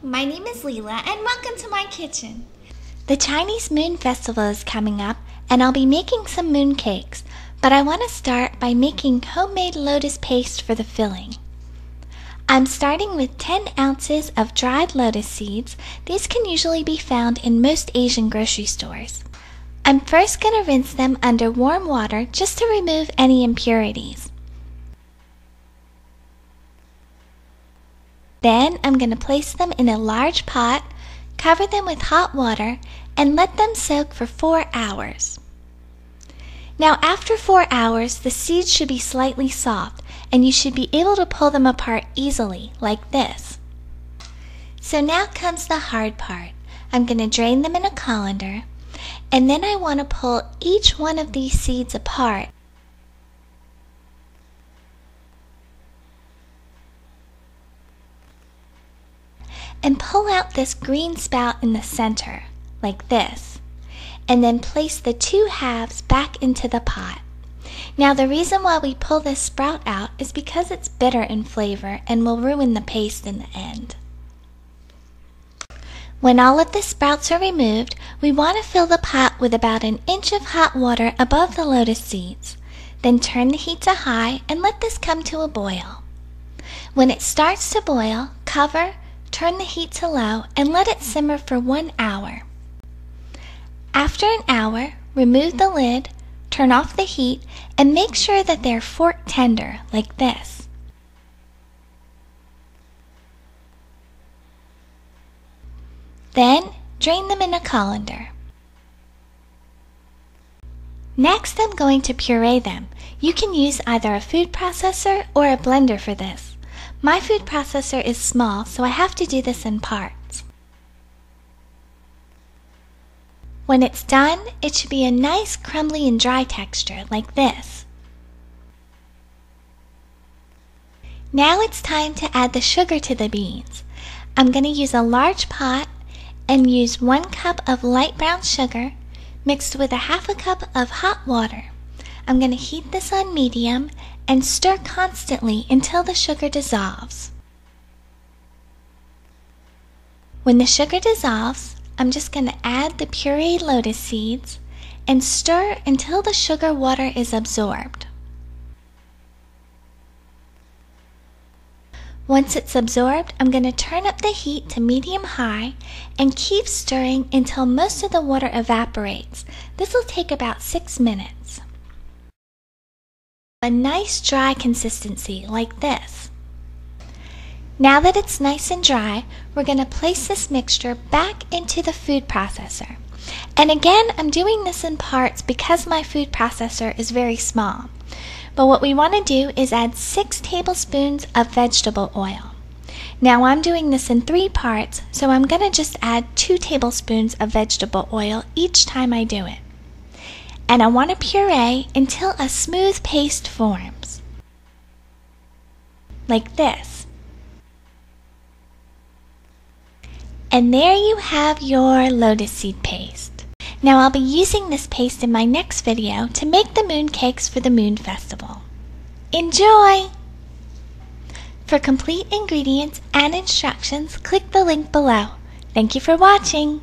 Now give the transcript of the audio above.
My name is Leela and welcome to my kitchen. The Chinese Moon Festival is coming up and I'll be making some moon cakes, but I want to start by making homemade lotus paste for the filling. I'm starting with 10 ounces of dried lotus seeds. These can usually be found in most Asian grocery stores. I'm first going to rinse them under warm water just to remove any impurities. Then I'm going to place them in a large pot, cover them with hot water, and let them soak for 4 hours. Now after 4 hours, the seeds should be slightly soft, and you should be able to pull them apart easily, like this. So now comes the hard part. I'm going to drain them in a colander, and then I want to pull each one of these seeds apart. And pull out this green spout in the center, like this, and then place the 2 halves back into the pot. Now the reason why we pull this sprout out is because it's bitter in flavor and will ruin the paste in the end. When all of the sprouts are removed, we want to fill the pot with about 1 inch of hot water above the lotus seeds. Then turn the heat to high and let this come to a boil. When it starts to boil, cover, turn the heat to low, and let it simmer for 1 hour. After an hour, remove the lid, turn off the heat, and make sure that they're fork tender, like this. Then, drain them in a colander. Next, I'm going to puree them. You can use either a food processor or a blender for this. My food processor is small, so I have to do this in parts. When it's done, it should be a nice crumbly and dry texture, like this. Now it's time to add the sugar to the beans. I'm going to use a large pot and use 1 cup of light brown sugar mixed with 1/2 cup of hot water. I'm going to heat this on medium and stir constantly until the sugar dissolves. When the sugar dissolves, I'm just going to add the pureed lotus seeds and stir until the sugar water is absorbed. Once it's absorbed, I'm going to turn up the heat to medium-high and keep stirring until most of the water evaporates. This will take about 6 minutes. A nice dry consistency, like this. Now that it's nice and dry, we're going to place this mixture back into the food processor. And again, I'm doing this in parts because my food processor is very small. But what we want to do is add 6 tablespoons of vegetable oil. Now I'm doing this in 3 parts, so I'm going to just add 2 tablespoons of vegetable oil each time I do it. And I want to puree until a smooth paste forms, like this. And there you have your lotus seed paste. Now I'll be using this paste in my next video to make the moon cakes for the Moon Festival. Enjoy! For complete ingredients and instructions, click the link below. Thank you for watching.